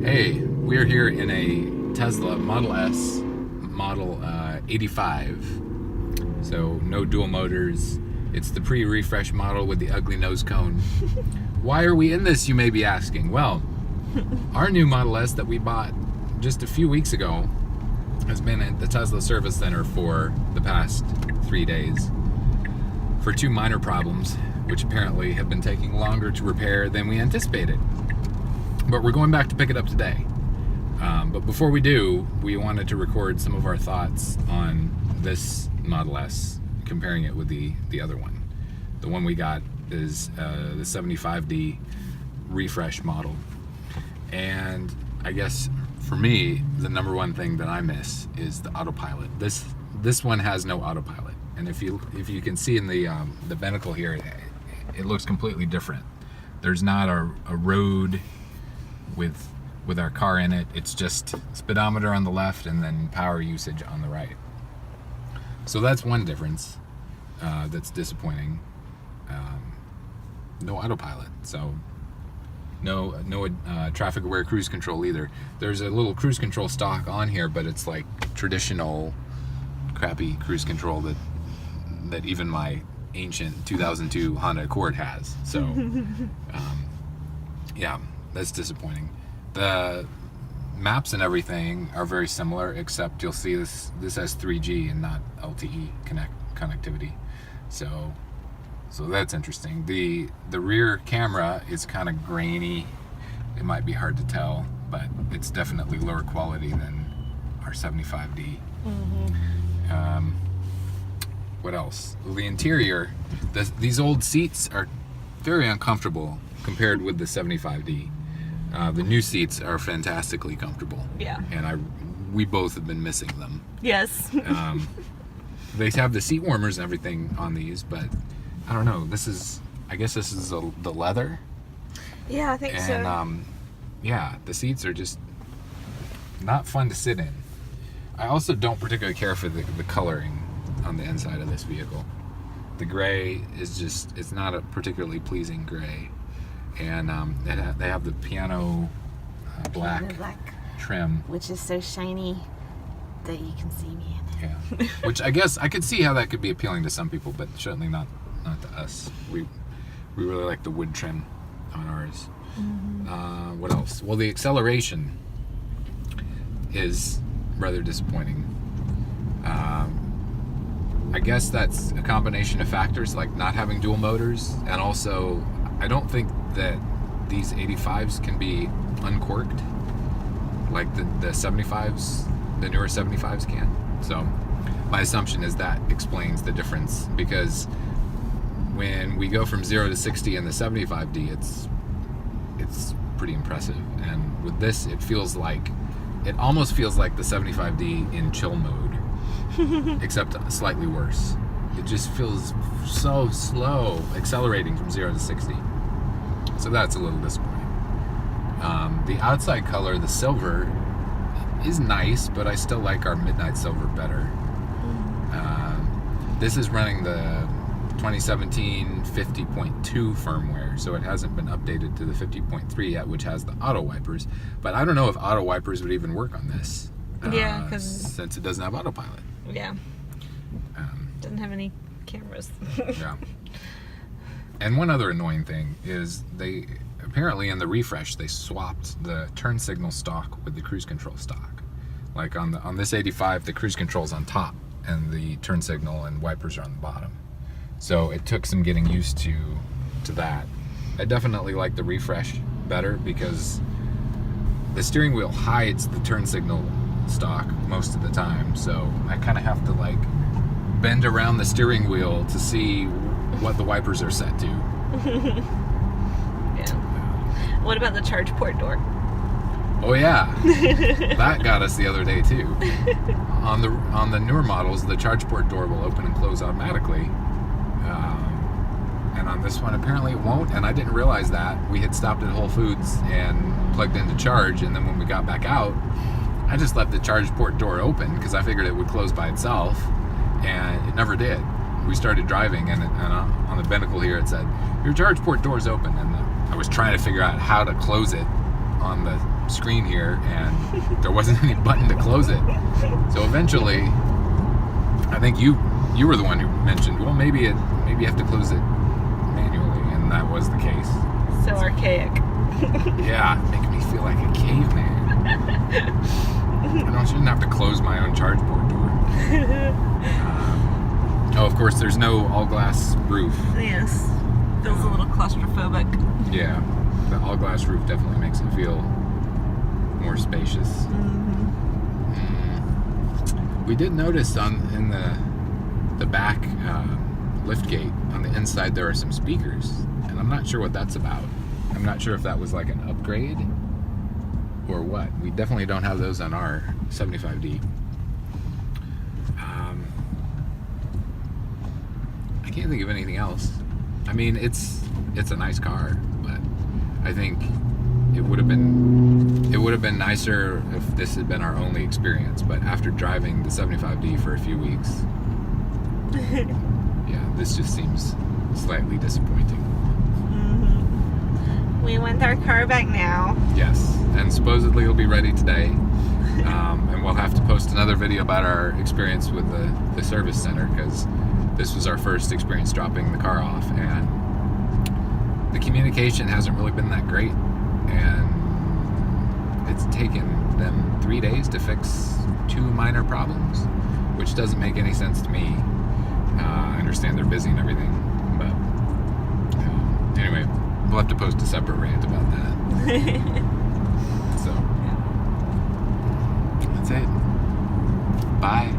Hey, we're here in a Tesla Model S, Model 85. So no dual motors. It's the pre-refresh model with the ugly nose cone. Why are we in this, you may be asking? Well, our new Model S that we bought just a few weeks ago has been at the Tesla Service Center for the past 3 days for two minor problems, which apparently have been taking longer to repair than we anticipated. But we're going back to pick it up today. But before we do, we wanted to record some of our thoughts on this Model S, comparing it with the other one. The one we got is the 75D refresh model. And I guess for me, the number one thing that I miss is the autopilot. This one has no autopilot. And if you can see in the binnacle here, it looks completely different. There's not a road with our car in it. It's just speedometer on the left and then power usage on the right. So that's one difference that's disappointing. No autopilot, so no traffic aware cruise control either. There's a little cruise control stock on here, but it's like traditional crappy cruise control that even my ancient 2002 Honda Accord has. So yeah, that's disappointing. The maps and everything are very similar, except you'll see this has 3G and not LTE connectivity. So that's interesting. The rear camera is kind of grainy. It might be hard to tell, but it's definitely lower quality than our 75D. Mm-hmm. What else? Well, the interior, these old seats are very uncomfortable compared with the 75D. The new seats are fantastically comfortable. Yeah. And we both have been missing them. Yes. They have the seat warmers and everything on these, but I don't know. I guess this is the leather. Yeah, I think so. And yeah, the seats are just not fun to sit in. I also don't particularly care for the coloring on the inside of this vehicle. The gray is it's not a particularly pleasing gray. And they have the piano black trim, which is so shiny that you can see me in it. Yeah, which I guess I could see how that could be appealing to some people, but certainly not to us. We really like the wood trim on ours. Mm-hmm. What else? Well, the acceleration is rather disappointing. I guess that's a combination of factors like not having dual motors, and also I don't think that these 85s can be uncorked like the 75s, the newer 75s can. So my assumption is that explains the difference, because when we go from 0 to 60 in the 75D, it's pretty impressive. And with this, it almost feels like the 75D in chill mode, except slightly worse. It just feels so slow accelerating from 0 to 60. So that's a little disappointing. The outside color, the silver, is nice, but I still like our midnight silver better. This is running the 2017 50.2 firmware, so it hasn't been updated to the 50.3 yet, which has the auto wipers. But I don't know if auto wipers would even work on this. Yeah, since it doesn't have autopilot. Yeah. Doesn't have any cameras. Yeah. And one other annoying thing is they apparently in the refresh they swapped the turn signal stock with the cruise control stock. Like on this 85, the cruise control's on top and the turn signal and wipers are on the bottom. So it took some getting used to that. I definitely like the refresh better because the steering wheel hides the turn signal stock most of the time. So I kind of have to like bend around the steering wheel to see what the wipers are set to. Yeah. What about the charge port door? Oh yeah, that got us the other day too. On the newer models, the charge port door will open and close automatically, and on this one apparently it won't. And I didn't realize that. We had stopped at Whole Foods and plugged in to charge, and then when we got back out, I just left the charge port door open because I figured it would close by itself, and it never did. We started driving, and on the binnacle here it said, "Your charge port door is open," and I was trying to figure out how to close it on the screen here, and there wasn't any button to close it. So eventually, I think you were the one who mentioned, well, maybe you have to close it manually, and that was the case. So archaic. Yeah, making me feel like a caveman. I shouldn't have to close my own charge port door. Oh, of course, there's no all-glass roof. Yes. Feels a little claustrophobic. Yeah, the all-glass roof definitely makes it feel more spacious. We did notice in the back lift gate on the inside there are some speakers, and I'm not sure what that's about. I'm not sure if that was like an upgrade or what. We definitely don't have those on our 75D. I can't think of anything else. I mean, it's a nice car, but I think it would have been nicer if this had been our only experience. But after driving the 75D for a few weeks, yeah, this just seems slightly disappointing. We want our car back now. Yes, and supposedly it'll be ready today. And we'll have to post another video about our experience with the service center, because this was our first experience dropping the car off, and the communication hasn't really been that great, and it's taken them 3 days to fix 2 minor problems, which doesn't make any sense to me. I understand they're busy and everything, but anyway, we'll have to post a separate rant about that. So that's it. Bye.